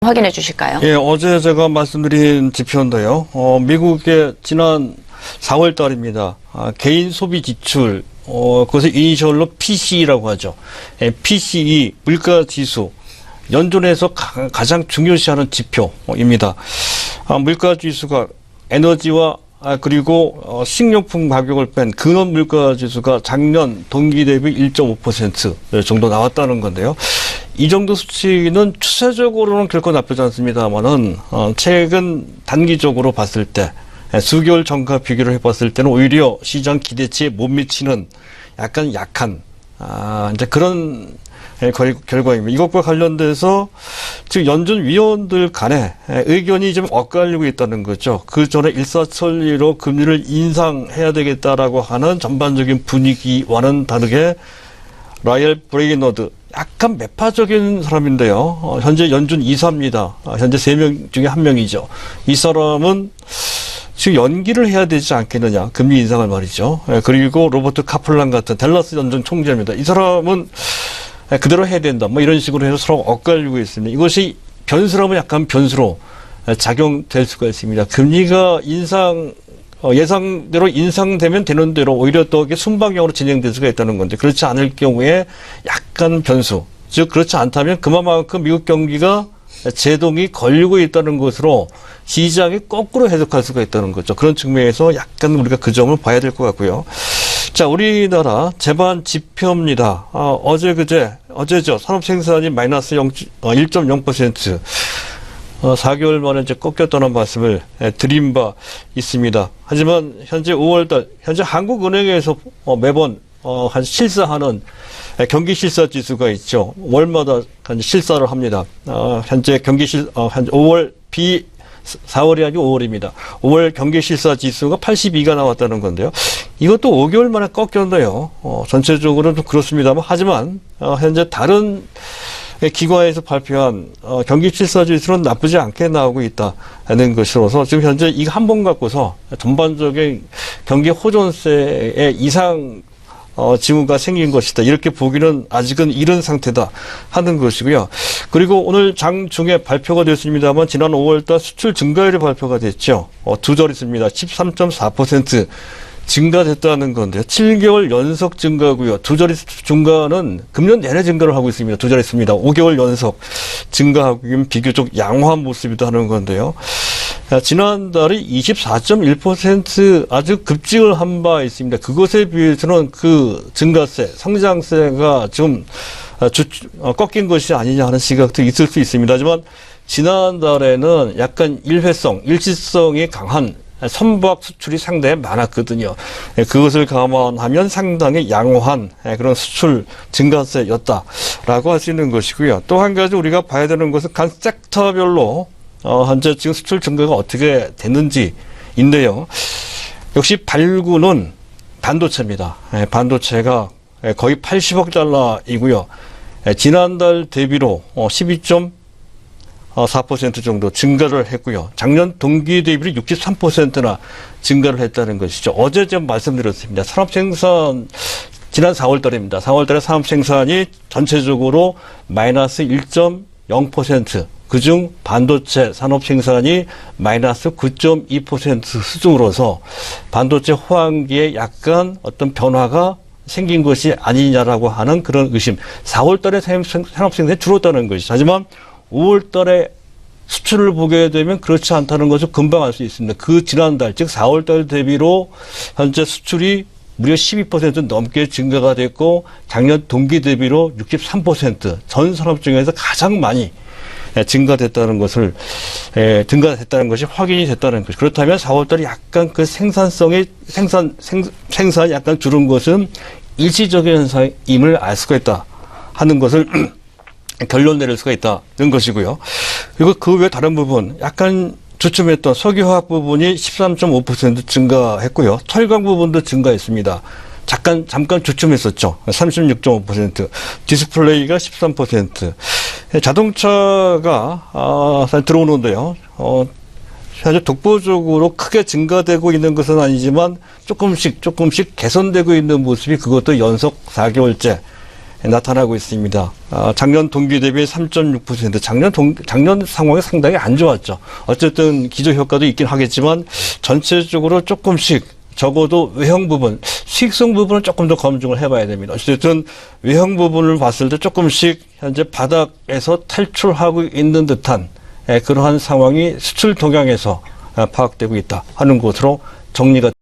확인해 주실까요? 예, 어제 제가 말씀드린 지표인데요. 미국의 지난 4월 달입니다. 개인 소비 지출, 그것을 이니셜로 PCE라고 하죠. PCE, 물가 지수. 연준에서 가장 중요시하는 지표입니다. 물가 지수가 에너지와 그리고 식료품 가격을 뺀 근원 물가 지수가 작년 동기 대비 1.5% 정도 나왔다는 건데요. 이 정도 수치는 추세적으로는 결코 나쁘지 않습니다만은 최근 단기적으로 봤을 때 수개월 전과 비교를 해봤을 때는 오히려 시장 기대치에 못 미치는 약간 약한 이제 그런 결과입니다. 이것과 관련돼서 지금 연준 위원들 간에 의견이 좀 엇갈리고 있다는 거죠. 그 전에 일사천리로 금리를 인상해야 되겠다라고 하는 전반적인 분위기와는 다르게 라이얼 브레이너드 약간 매파적인 사람인데요. 현재 연준 이사입니다. 현재 3명 중에 1명이죠. 이 사람은 지금 연기를 해야 되지 않겠느냐. 금리 인상을 말이죠. 그리고 로버트 카플란 같은 댈러스 연준 총재입니다. 이 사람은 그대로 해야 된다. 뭐 이런 식으로 해서 서로 엇갈리고 있습니다. 이것이 변수라면 약간 변수로 작용될 수가 있습니다. 금리가 예상대로 인상되면 되는 대로 오히려 또 순방향으로 진행될 수가 있다는 건데 그렇지 않을 경우에 약간 변수. 즉 그렇지 않다면 그만큼 미국 경기가 제동이 걸리고 있다는 것으로 시장이 거꾸로 해석할 수가 있다는 거죠. 그런 측면에서 약간 우리가 그 점을 봐야 될 것 같고요. 자, 우리나라 재반 지표입니다. 어제죠. 산업생산이 마이너스 1.0%. 4개월 만에 이제 꺾였다는 말씀을 드린 바 있습니다. 하지만 현재 5월달, 현재 한국은행에서 매번 실사하는 경기 실사 지수가 있죠. 월마다 실사를 합니다. 현재 현재 5월 4월이 아니고 5월입니다. 5월 경기 실사 지수가 82가 나왔다는 건데요. 이것도 5개월 만에 꺾였네요. 전체적으로는 좀 그렇습니다만, 하지만 현재 다른 기관에서 발표한 경기 실사 지수는 나쁘지 않게 나오고 있다는 것이라서 지금 현재 이거 한 번 갖고서 전반적인 경기 호전세의 이상 징후가 생긴 것이다. 이렇게 보기는 아직은 이른 상태다 하는 것이고요. 그리고 오늘 장중에 발표가 됐습니다만 지난 5월달 수출 증가율이 발표가 됐죠. 두 자릿수입니다. 13.4% 증가됐다는 건데요. 7개월 연속 증가고요. 두 자릿수 증가는 금년 내내 증가를 하고 있습니다. 두 자릿수입니다. 5개월 연속 증가하고 비교적 양호한 모습이라는 건데요. 지난달에 24.1% 아주 급증을 한 바 있습니다. 그것에 비해서는 그 증가세, 성장세가 좀 꺾인 것이 아니냐 하는 시각도 있을 수 있습니다. 하지만 지난달에는 약간 일시성이 강한 선박 수출이 상당히 많았거든요. 그것을 감안하면 상당히 양호한 그런 수출 증가세였다라고 할 수 있는 것이고요. 또 한 가지 우리가 봐야 되는 것은 각 섹터별로 현재 지금 수출 증가가 어떻게 됐는지인데요. 역시 발군은 반도체입니다. 반도체가 거의 80억 달러이고요. 지난달 대비로 12.4% 정도 증가를 했고요. 작년 동기 대비로 63%나 증가를 했다는 것이죠. 어제 좀 말씀드렸습니다. 산업생산 지난 4월 달입니다. 4월 달에 산업생산이 전체적으로 마이너스 1.0%, 그중 반도체 산업생산이 마이너스 9.2% 수준으로서 반도체 호황기에 약간 어떤 변화가 생긴 것이 아니냐라고 하는 그런 의심. 4월 달에 산업생산이 줄었다는 것이죠. 하지만 5월 달에 수출을 보게 되면 그렇지 않다는 것을 금방 알 수 있습니다. 그 지난달, 즉 4월 달 대비로 현재 수출이 무려 12% 넘게 증가가 됐고 작년 동기 대비로 63% 전 산업 중에서 가장 많이 증가됐다는 것이 확인이 됐다는 것. 그렇다면 4월 달에 약간 그 생산이 약간 줄은 것은 일시적인 현상임을 알 수가 있다 하는 것을 결론 내릴 수가 있다는 것이고요. 그리고 그 외 다른 부분, 약간 주춤했던 석유화학 부분이 13.5% 증가했고요. 철강 부분도 증가했습니다. 잠깐 주춤했었죠. 36.5%. 디스플레이가 13%. 자동차가 들어오는데요. 현재 독보적으로 크게 증가되고 있는 것은 아니지만 조금씩 개선되고 있는 모습이 그것도 연속 4개월째 나타나고 있습니다. 작년 동기 대비 3.6%. 작년 상황이 상당히 안 좋았죠. 어쨌든 기저 효과도 있긴 하겠지만 전체적으로 조금씩 적어도 외형 부분, 수익성 부분은 조금 더 검증을 해봐야 됩니다. 어쨌든 외형 부분을 봤을 때 조금씩 현재 바닥에서 탈출하고 있는 듯한 그러한 상황이 수출 동향에서 파악되고 있다 하는 것으로 정리가